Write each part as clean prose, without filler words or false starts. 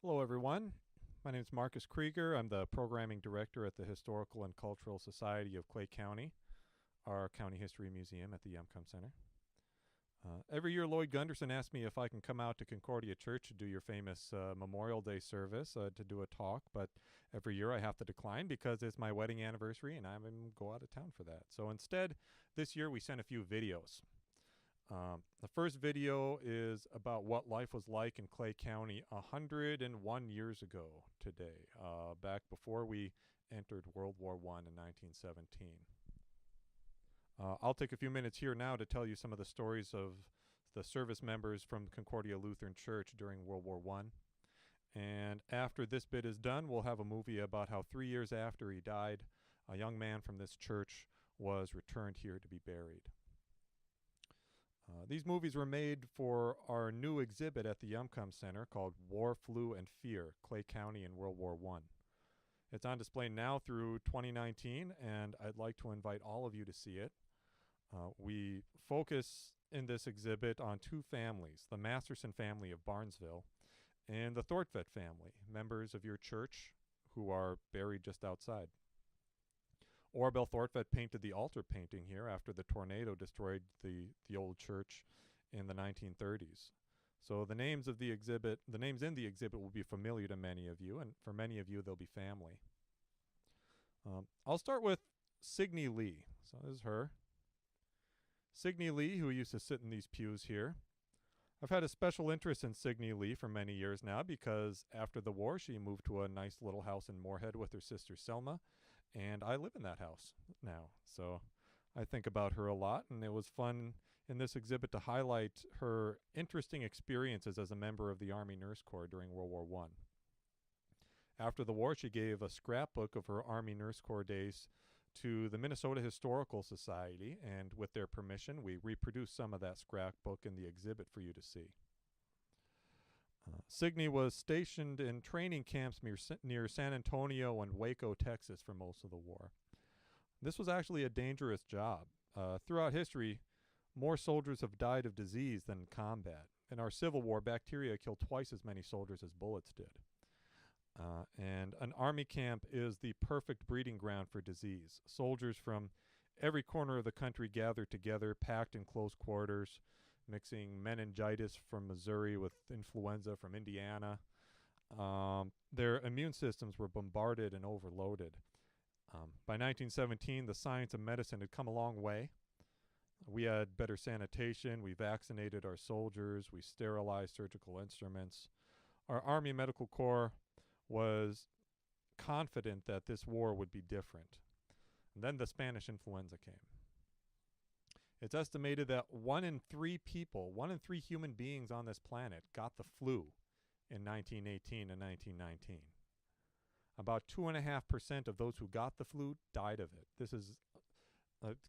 Hello, everyone. My name is Markus Krueger. I'm the Programming Director at the Historical and Cultural Society of Clay County, our County History Museum at the Yumcomb Center. Every year, Lloyd Gunderson asks me if I can come out to Concordia Church to do your famous Memorial Day service, to do a talk, but every year I have to decline because it's my wedding anniversary and I'm going to go out of town for that. So instead, this year we sent a few videos. The first video is about what life was like in Clay County 101 years ago today, back before we entered World War I in 1917. I'll take a few minutes here now to tell you some of the stories of the service members from Concordia Lutheran Church during World War I. And after this bit is done, we'll have a movie about how 3 years after he died, a young man from this church was returned here to be buried. These movies were made for our new exhibit at the Yumcomb Center called War, Flu, and Fear, Clay County in World War I. It's on display now through 2019, and I'd like to invite all of you to see it. We focus in this exhibit on two families, the Masterson family of Barnesville and the Thortvedt family, members of your church who are buried just outside. Orabel Thortvedt painted the altar painting here after the tornado destroyed the old church in the 1930s. So the names in the exhibit will be familiar to many of you, and for many of you they'll be family. I'll start with Signe Lee. So this is her. Signe Lee, who used to sit in these pews here. I've had a special interest in Signe Lee for many years now because after the war she moved to a nice little house in Moorhead with her sister Selma, and I live in that house now. So I think about her a lot, and it was fun in this exhibit to highlight her interesting experiences as a member of the Army Nurse Corps during World War I. After the war, she gave a scrapbook of her Army Nurse Corps days to the Minnesota Historical Society, and with their permission, we reproduced some of that scrapbook in the exhibit for you to see. Signe was stationed in training camps near San Antonio and Waco, Texas for most of the war. This was actually a dangerous job. Throughout history, more soldiers have died of disease than in combat. In our Civil War, bacteria killed twice as many soldiers as bullets did. And an army camp is the perfect breeding ground for disease. Soldiers from every corner of the country gathered together, packed in close quarters, mixing meningitis from Missouri with influenza from Indiana. Their immune systems were bombarded and overloaded. By 1917, the science of medicine had come a long way. We had better sanitation, we vaccinated our soldiers, we sterilized surgical instruments. Our Army Medical Corps was confident that this war would be different. And then the Spanish influenza came. It's estimated that 1 in 3 human beings on this planet got the flu in 1918 and 1919. About 2.5% of those who got the flu died of it. This has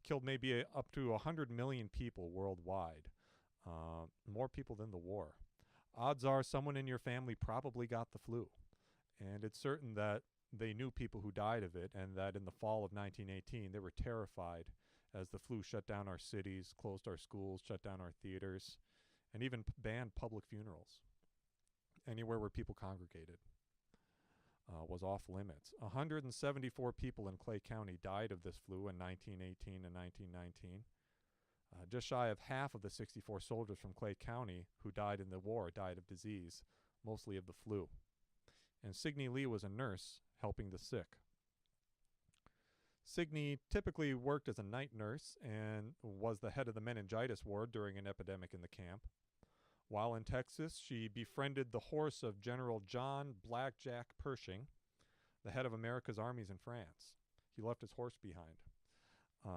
killed maybe up to 100 million people worldwide, more people than the war. Odds are someone in your family probably got the flu. And it's certain that they knew people who died of it, and that in the fall of 1918, they were terrified as the flu shut down our cities, closed our schools, shut down our theaters, and even banned public funerals. Anywhere where people congregated was off limits. 174 people in Clay County died of this flu in 1918 and 1919. Just shy of half of the 64 soldiers from Clay County who died in the war died of disease, mostly of the flu. And Signe Lee was a nurse helping the sick. Signe typically worked as a night nurse and was the head of the meningitis ward during an epidemic in the camp. While in Texas, she befriended the horse of General John Blackjack Pershing, the head of America's armies in France. He left his horse behind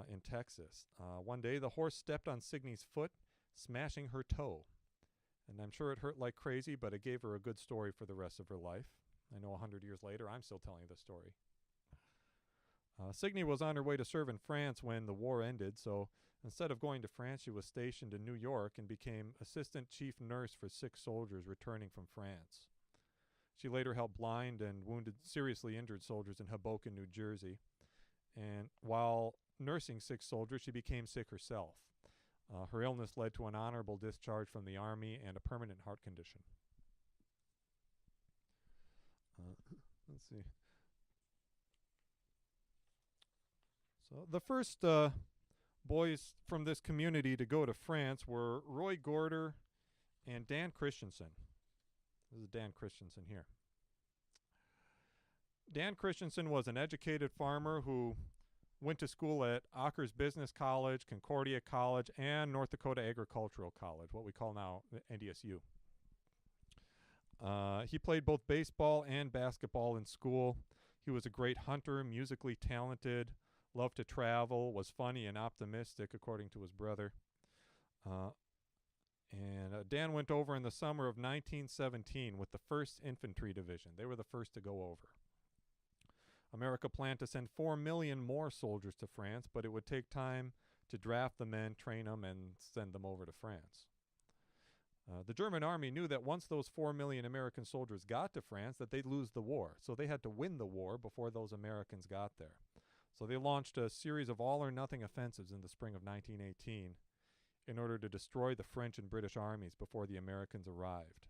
in Texas. One day, the horse stepped on Signe's foot, smashing her toe. And I'm sure it hurt like crazy, but it gave her a good story for the rest of her life. I know 100 years later, I'm still telling the story. Signe was on her way to serve in France when the war ended, so instead of going to France, she was stationed in New York and became assistant chief nurse for 6 soldiers returning from France. She later helped blind and seriously injured soldiers in Hoboken, New Jersey. And while nursing 6 soldiers, she became sick herself. Her illness led to an honorable discharge from the Army and a permanent heart condition. Let's see. So the first boys from this community to go to France were Roy Gorder and Dan Christensen. This is Dan Christensen here. Dan Christensen was an educated farmer who went to school at Ockers Business College, Concordia College, and North Dakota Agricultural College, what we call now NDSU. He played both baseball and basketball in school. He was a great hunter, musically talented, loved to travel, was funny and optimistic, according to his brother. Dan went over in the summer of 1917 with the 1st Infantry Division. They were the first to go over. America planned to send 4 million more soldiers to France, but it would take time to draft the men, train them, and send them over to France. The German army knew that once those 4 million American soldiers got to France, that they'd lose the war. So they had to win the war before those Americans got there. So they launched a series of all-or-nothing offensives in the spring of 1918 in order to destroy the French and British armies before the Americans arrived.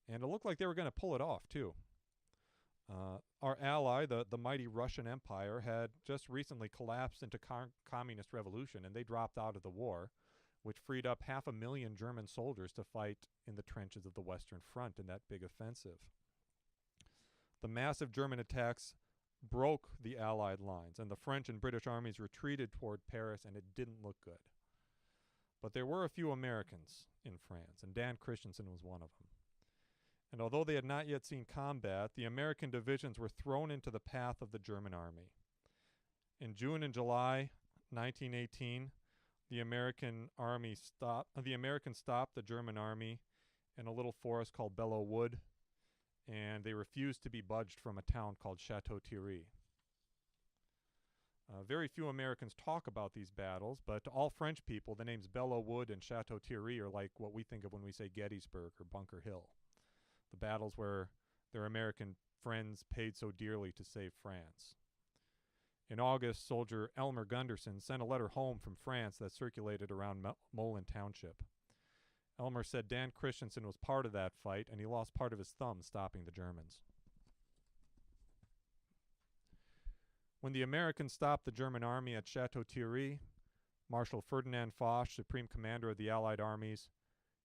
And it looked like they were going to pull it off, too. Our ally, the mighty Russian Empire, had just recently collapsed into communist revolution, and they dropped out of the war, which freed up 500,000 German soldiers to fight in the trenches of the Western Front in that big offensive. The massive German attacks broke the Allied lines, and the French and British armies retreated toward Paris, and it didn't look good. But there were a few Americans in France, and Dan Christensen was one of them. And although they had not yet seen combat, the American divisions were thrown into the path of the German army. In June and July 1918, the Americans stopped the German army in a little forest called Belleau Wood, and they refused to be budged from a town called Chateau Thierry. Very few Americans talk about these battles, but to all French people, the names Belleau Wood and Chateau Thierry are like what we think of when we say Gettysburg or Bunker Hill. The battles where their American friends paid so dearly to save France. In August, soldier Elmer Gunderson sent a letter home from France that circulated around Moulin Township. Elmer said Dan Christensen was part of that fight, and he lost part of his thumb stopping the Germans. When the Americans stopped the German army at Chateau Thierry, Marshal Ferdinand Foch, supreme commander of the Allied armies,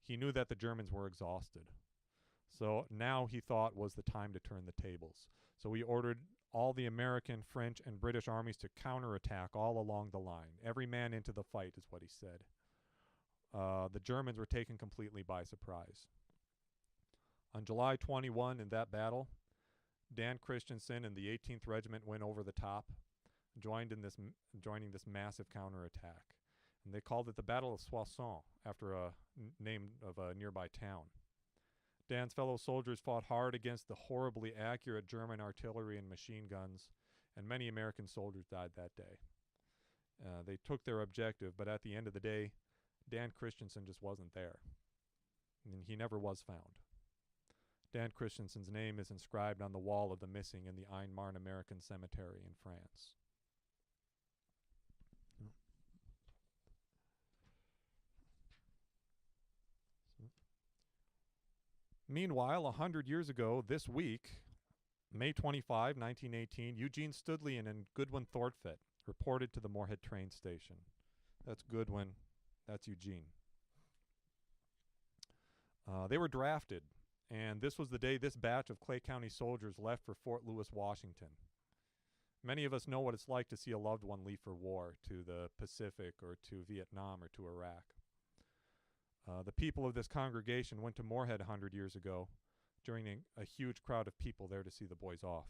he knew that the Germans were exhausted. So now he thought was the time to turn the tables. So he ordered all the American, French, and British armies to counterattack all along the line. Every man into the fight is what he said. The Germans were taken completely by surprise. On July 21, in that battle, Dan Christensen and the 18th Regiment went over the top, joining this massive counterattack. And they called it the Battle of Soissons, after a name of a nearby town. Dan's fellow soldiers fought hard against the horribly accurate German artillery and machine guns, and many American soldiers died that day. They took their objective, but at the end of the day, Dan Christensen just wasn't there. And he never was found. Dan Christensen's name is inscribed on the wall of the missing in the Ain Marne American Cemetery in France. Meanwhile, 100 years ago, this week, May 25, 1918, Eugene Studlian and Goodwin Thortfett reported to the Moorhead train station. That's Goodwin. That's Eugene. They were drafted, and this was the day this batch of Clay County soldiers left for Fort Lewis, Washington. Many of us know what it's like to see a loved one leave for war, to the Pacific or to Vietnam or to Iraq. The people of this congregation went to Moorhead 100 years ago, joining a huge crowd of people there to see the boys off.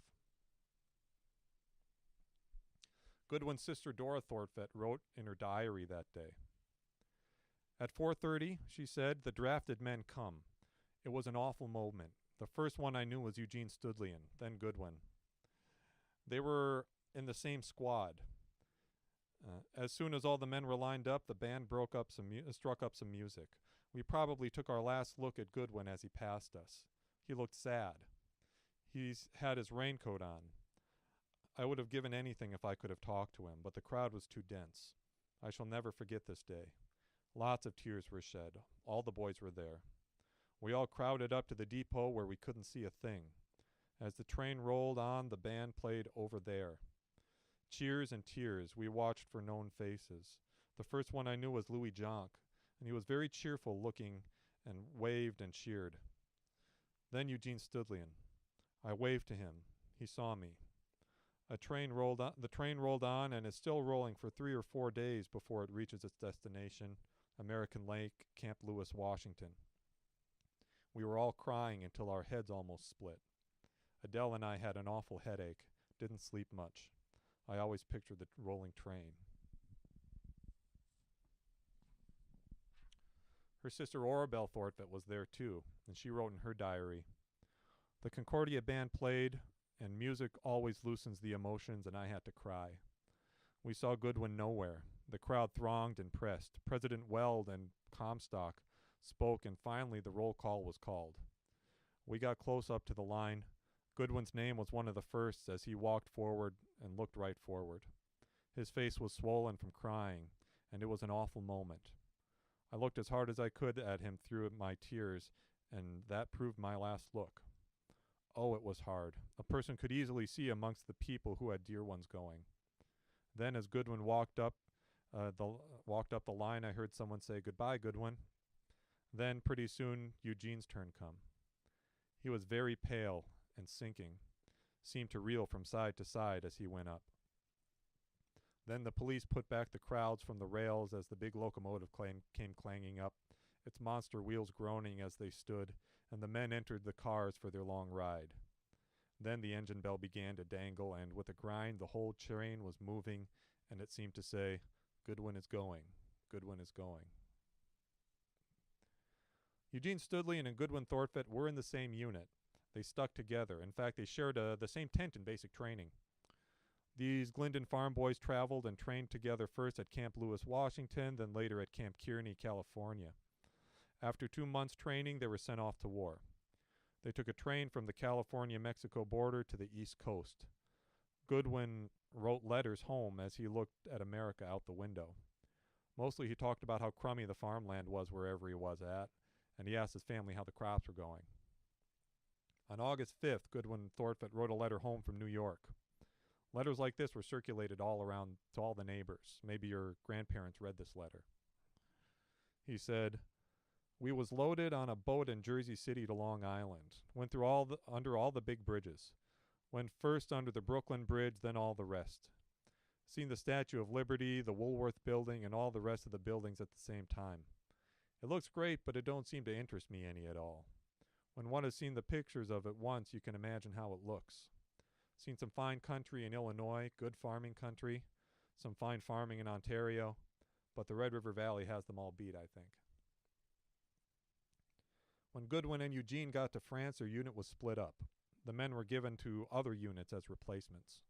Goodwin's sister Dora Thortfett wrote in her diary that day. At 4:30, she said, the drafted men come. It was an awful moment. The first one I knew was Eugene Studlian, then Goodwin. They were in the same squad. As soon as all the men were lined up, the band struck up some music. We probably took our last look at Goodwin as he passed us. He looked sad. He's had his raincoat on. I would have given anything if I could have talked to him, but the crowd was too dense. I shall never forget this day. Lots of tears were shed. All the boys were there. We all crowded up to the depot where we couldn't see a thing. As the train rolled on, the band played Over There. Cheers and tears, we watched for known faces. The first one I knew was Louis Jonk, and he was very cheerful looking and waved and cheered. Then Eugene Studlian. I waved to him. He saw me. The train rolled on and is still rolling for 3 or 4 days before it reaches its destination, American Lake, Camp Lewis, Washington. We were all crying until our heads almost split. Adele and I had an awful headache, didn't sleep much. I always pictured the rolling train. Her sister Orabelle Thornfett was there too, and she wrote in her diary, "The Concordia band played, and music always loosens the emotions, and I had to cry. We saw Goodwin nowhere. The crowd thronged and pressed. President Weld and Comstock spoke, and finally the roll call was called. We got close up to the line. Goodwin's name was one of the first as he walked forward and looked right forward. His face was swollen from crying, and it was an awful moment. I looked as hard as I could at him through my tears, and that proved my last look. Oh, it was hard. A person could easily see amongst the people who had dear ones going. Then as Goodwin walked up the line, I heard someone say, 'Goodbye, Goodwin.' Then, pretty soon, Eugene's turn come. He was very pale and sinking, seemed to reel from side to side as he went up. Then the police put back the crowds from the rails as the big locomotive came clanging up, its monster wheels groaning as they stood, and the men entered the cars for their long ride. Then the engine bell began to dangle, and with a grind the whole train was moving, and it seemed to say, 'Goodwin is going. Goodwin is going.'" Eugene Studlian and Goodwin Thornfett were in the same unit. They stuck together. In fact, they shared the same tent in basic training. These Glyndon farm boys traveled and trained together first at Camp Lewis, Washington, then later at Camp Kearney, California. After 2 months' training, they were sent off to war. They took a train from the California-Mexico border to the East Coast. Goodwin wrote letters home as he looked at America out the window. Mostly he talked about how crummy the farmland was wherever he was at, and he asked his family how the crops were going. On August 5th, Goodwin Thornfett wrote a letter home from New York. Letters like this were circulated all around to all the neighbors. Maybe your grandparents read this letter. He said, "We was loaded on a boat in Jersey City to Long Island. Went through under all the big bridges. Went first under the Brooklyn Bridge, then all the rest. Seen the Statue of Liberty, the Woolworth Building, and all the rest of the buildings at the same time. It looks great, but it don't seem to interest me any at all. When one has seen the pictures of it once, you can imagine how it looks. Seen some fine country in Illinois, good farming country, some fine farming in Ontario, but the Red River Valley has them all beat, I think." When Goodwin and Eugene got to France, their unit was split up. The men were given to other units as replacements.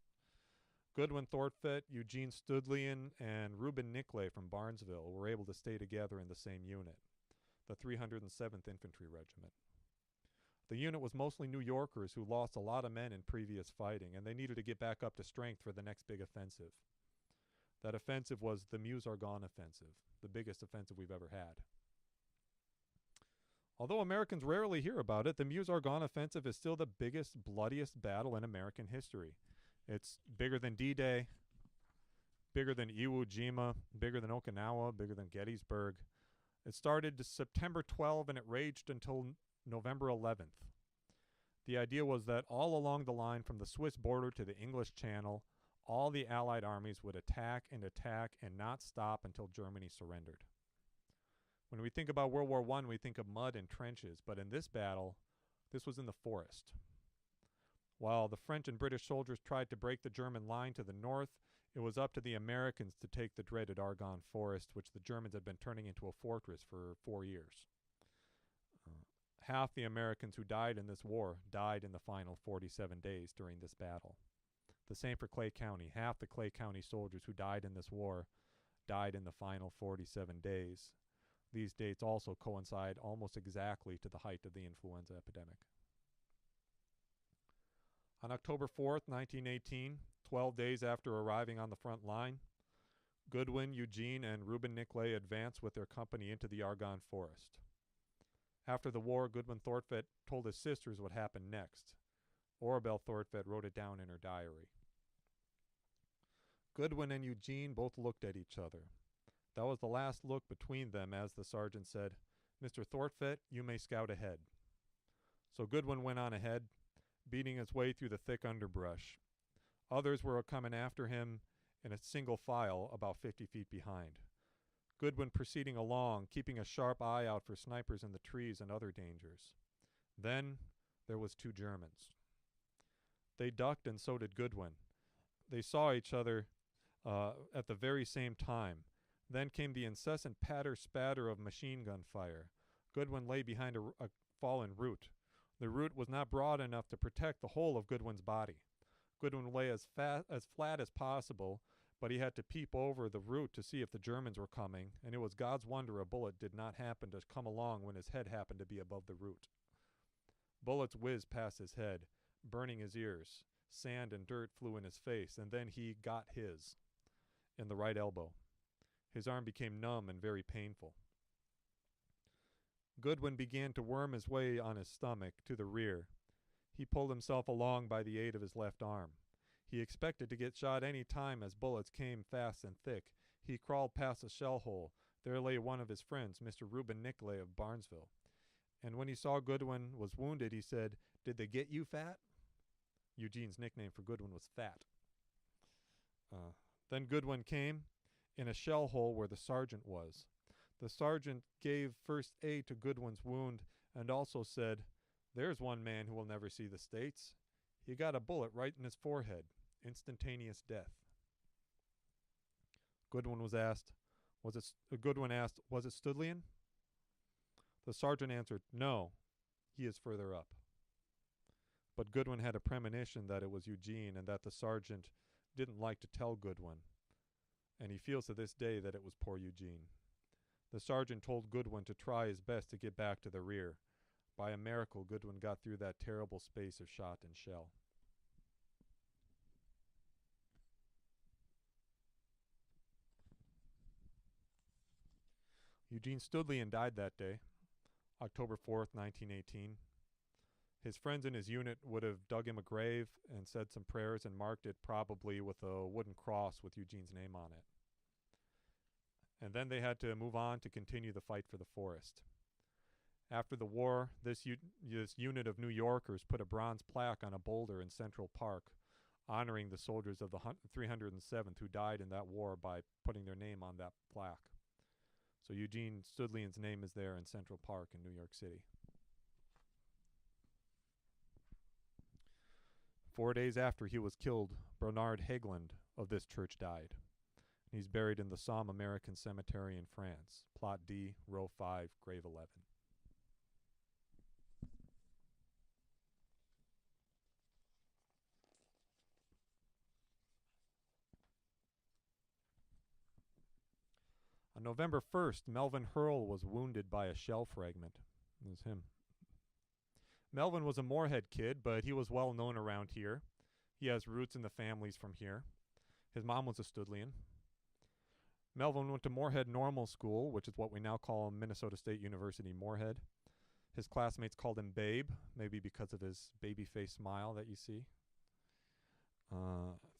Goodwin Thornfett, Eugene Studlian, and Reuben Nicklay from Barnesville were able to stay together in the same unit, the 307th Infantry Regiment. The unit was mostly New Yorkers who lost a lot of men in previous fighting, and they needed to get back up to strength for the next big offensive. That offensive was the Meuse-Argonne Offensive, the biggest offensive we've ever had. Although Americans rarely hear about it, the Meuse-Argonne Offensive is still the biggest, bloodiest battle in American history. It's bigger than D-Day, bigger than Iwo Jima, bigger than Okinawa, bigger than Gettysburg. It started September 12 and it raged until November 11th. The idea was that all along the line from the Swiss border to the English Channel, all the Allied armies would attack and not stop until Germany surrendered. When we think about World War I, we think of mud and trenches, but in this battle, this was in the forest. While the French and British soldiers tried to break the German line to the north, it was up to the Americans to take the dreaded Argonne Forest, which the Germans had been turning into a fortress for 4 years. Half the Americans who died in this war died in the final 47 days during this battle. The same for Clay County. Half the Clay County soldiers who died in this war died in the final 47 days. These dates also coincide almost exactly to the height of the influenza epidemic. On October 4th, 1918, 12 days after arriving on the front line, Goodwin, Eugene, and Reuben Nicklay advanced with their company into the Argonne Forest. After the war, Goodwin Thornfett told his sisters what happened next. Orabelle Thortvedt wrote it down in her diary. Goodwin and Eugene both looked at each other. That was the last look between them as the sergeant said, "Mr. Thortvedt, you may scout ahead." So Goodwin went on ahead, beating his way through the thick underbrush. Others were coming after him in a single file about 50 feet behind. Goodwin proceeding along, keeping a sharp eye out for snipers in the trees and other dangers. Then there was 2 Germans. They ducked, and so did Goodwin. They saw each other at the very same time. Then came the incessant patter-spatter of machine gun fire. Goodwin lay behind a fallen root. The root was not broad enough to protect the whole of Goodwin's body. Goodwin lay as flat as possible, but he had to peep over the root to see if the Germans were coming, and it was God's wonder a bullet did not happen to come along when his head happened to be above the root. Bullets whizzed past his head, burning his ears. Sand and dirt flew in his face, and then he got his, in the right elbow. His arm became numb and very painful. Goodwin began to worm his way on his stomach to the rear. He pulled himself along by the aid of his left arm. He expected to get shot any time as bullets came fast and thick. He crawled past a shell hole. There lay one of his friends, Mr. Reuben Nicolay of Barnesville. And when he saw Goodwin was wounded, he said, "Did they get you, Fat?" Eugene's nickname for Goodwin was Fat. Then Goodwin came in a shell hole where the sergeant was. The sergeant gave first aid to Goodwin's wound and also said, "There's one man who will never see the States. He got a bullet right in his forehead. Instantaneous death." Goodwin asked, "Was it Studlian?" The sergeant answered, "No, he is further up." But Goodwin had a premonition that it was Eugene and that the sergeant didn't like to tell Goodwin, and he feels to this day that it was poor Eugene. The sergeant told Goodwin to try his best to get back to the rear. By a miracle, Goodwin got through that terrible space of shot and shell. Eugene Studlian died that day, October 4th, 1918. His friends in his unit would have dug him a grave and said some prayers and marked it probably with a wooden cross with Eugene's name on it. And then they had to move on to continue the fight for the forest. After the war, this unit of New Yorkers put a bronze plaque on a boulder in Central Park, honoring the soldiers of the 307th who died in that war by putting their name on that plaque. So Eugene Studlian's name is there in Central Park in New York City. 4 days after he was killed, Bernard Haegland of this church died. He's buried in the Somme American Cemetery in France, Plot D, Row 5, Grave 11. On November 1st, Melvin Hurl was wounded by a shell fragment. It was him. Melvin was a Moorhead kid, but he was well known around here. He has roots in the families from here. His mom was a Studlian. Melvin went to Moorhead Normal School, which is what we now call Minnesota State University Moorhead. His classmates called him Babe, maybe because of his baby-faced smile that you see.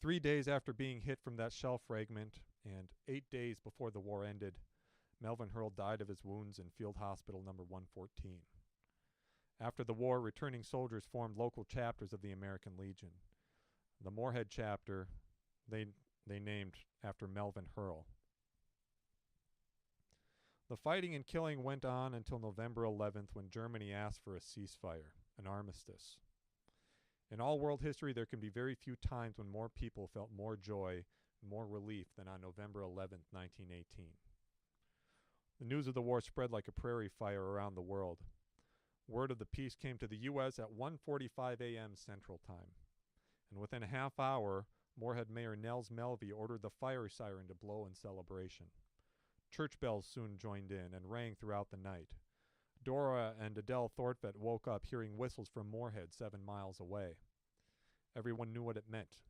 3 days after being hit from that shell fragment and 8 days before the war ended, Melvin Hurl died of his wounds in Field Hospital number 114. After the war, returning soldiers formed local chapters of the American Legion. The Moorhead chapter they named after Melvin Hurl. The fighting and killing went on until November 11th when Germany asked for a ceasefire, an armistice. In all world history, there can be very few times when more people felt more joy and more relief than on November 11th, 1918. The news of the war spread like a prairie fire around the world. Word of the peace came to the U.S. at 1:45 a.m. Central Time. And within a half hour, Moorhead Mayor Nels Melvey ordered the fire siren to blow in celebration. Church bells soon joined in and rang throughout the night. Dora and Adele Thortvedt woke up hearing whistles from Moorhead 7 miles away. Everyone knew what it meant.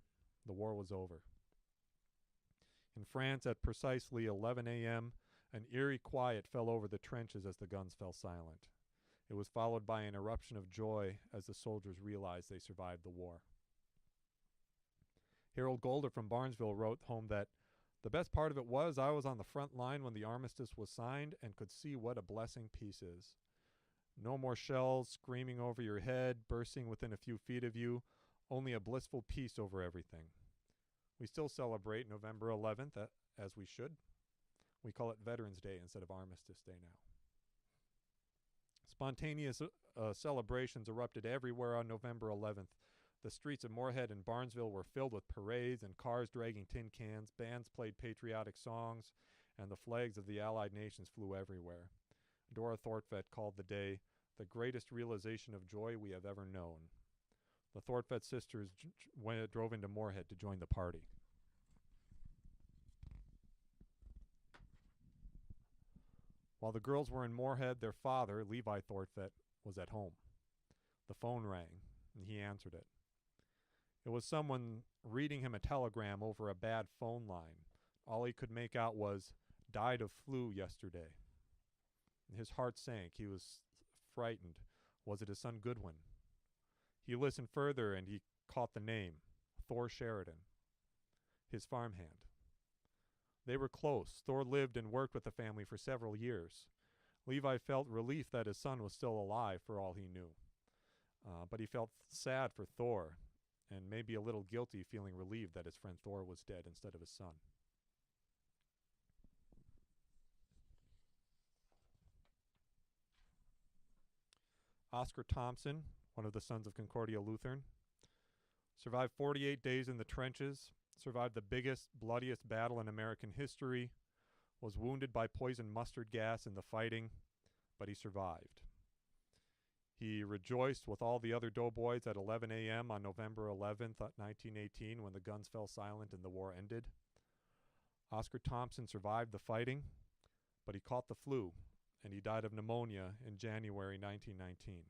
The war was over. In France, at precisely 11 a.m., an eerie quiet fell over the trenches as the guns fell silent. It was followed by an eruption of joy as the soldiers realized they survived the war. Harold Golder from Barnesville wrote home that the best part of it was I was on the front line when the armistice was signed and could see what a blessing peace is. No more shells screaming over your head, bursting within a few feet of you, only a blissful peace over everything. We still celebrate November 11th, as we should. We call it Veterans Day instead of Armistice Day now. Spontaneous celebrations erupted everywhere on November 11th. The streets of Moorhead and Barnesville were filled with parades and cars dragging tin cans, bands played patriotic songs, and the flags of the Allied nations flew everywhere. Dora Thortvedt called the day the greatest realization of joy we have ever known. The Thortvedt sisters drove into Moorhead to join the party. While the girls were in Moorhead, their father, Levi Thortvedt, was at home. The phone rang, and he answered it. It was someone reading him a telegram over a bad phone line. All he could make out was, "Died of flu yesterday." His heart sank. He was frightened. Was it his son Goodwin? He listened further, and he caught the name, Thor Sheridan, his farmhand. They were close. Thor lived and worked with the family for several years. Levi felt relief that his son was still alive for all he knew. But he felt sad for Thor, and maybe a little guilty, feeling relieved that his friend Thor was dead instead of his son. Oscar Thompson, one of the sons of Concordia Lutheran, survived 48 days in the trenches, survived the biggest, bloodiest battle in American history, was wounded by poison mustard gas in the fighting, but he survived. He rejoiced with all the other doughboys at 11 a.m. on November 11th, 1918, when the guns fell silent and the war ended. Oscar Thompson survived the fighting, but he caught the flu, and he died of pneumonia in January 1919.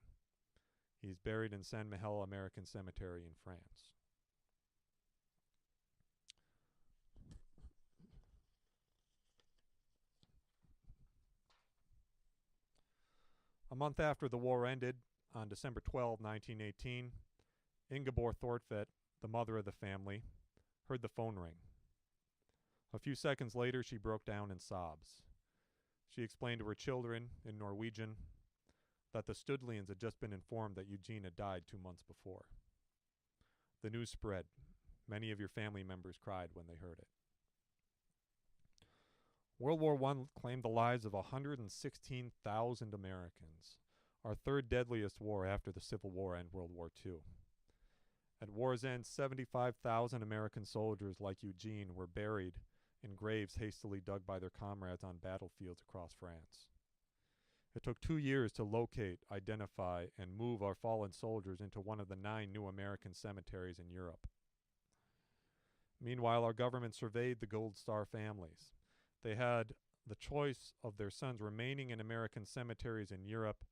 He's buried in Saint-Mihiel American Cemetery in France. A month after the war ended, on December 12, 1918, Ingeborg Thortvedt, the mother of the family, heard the phone ring. A few seconds later, she broke down in sobs. She explained to her children, in Norwegian, that the Studlians had just been informed that Eugene had died 2 months before. The news spread. Many of your family members cried when they heard it. World War I claimed the lives of 116,000 Americans, our third deadliest war after the Civil War and World War II. At war's end, 75,000 American soldiers like Eugene were buried in graves hastily dug by their comrades on battlefields across France. It took 2 years to locate, identify, and move our fallen soldiers into one of the 9 new American cemeteries in Europe. Meanwhile, our government surveyed the Gold Star families. They had the choice of their sons remaining in American cemeteries in Europe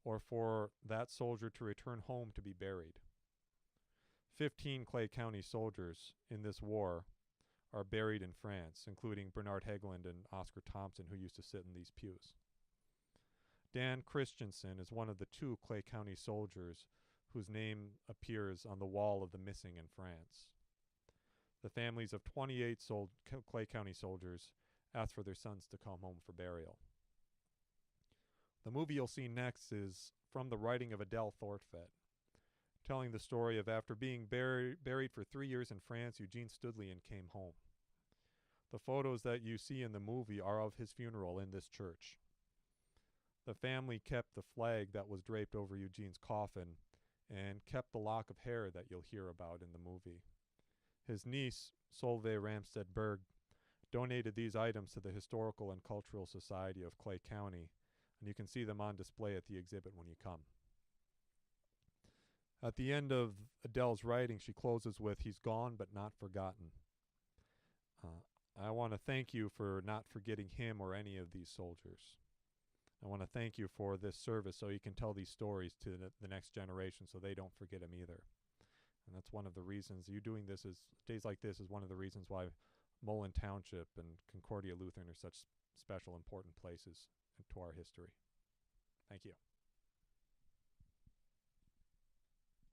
or for that soldier to return home to be buried. 15 Clay County soldiers in this war are buried in France, including Bernard Hageland and Oscar Thompson, who used to sit in these pews. Dan Christensen is one of the 2 Clay County soldiers whose name appears on the wall of the missing in France. The families of 28 Clay County soldiers asked for their sons to come home for burial. The movie you'll see next is from the writing of Adele Thortvedt, telling the story of after being buried for 3 years in France, Eugene Studlian came home. The photos that you see in the movie are of his funeral in this church. The family kept the flag that was draped over Eugene's coffin and kept the lock of hair that you'll hear about in the movie. His niece, Solveig Ramstead Berg, donated these items to the Historical and Cultural Society of Clay County, and you can see them on display at the exhibit when you come. At the end of Adele's writing, she closes with, "He's gone but not forgotten." I want to thank you for not forgetting him or any of these soldiers. I want to thank you for this service so you can tell these stories to the next generation so they don't forget him either. And that's one of the reasons you doing this is, days like this is one of the reasons why Mullen Township and Concordia Lutheran are such special, important places to our history. Thank you.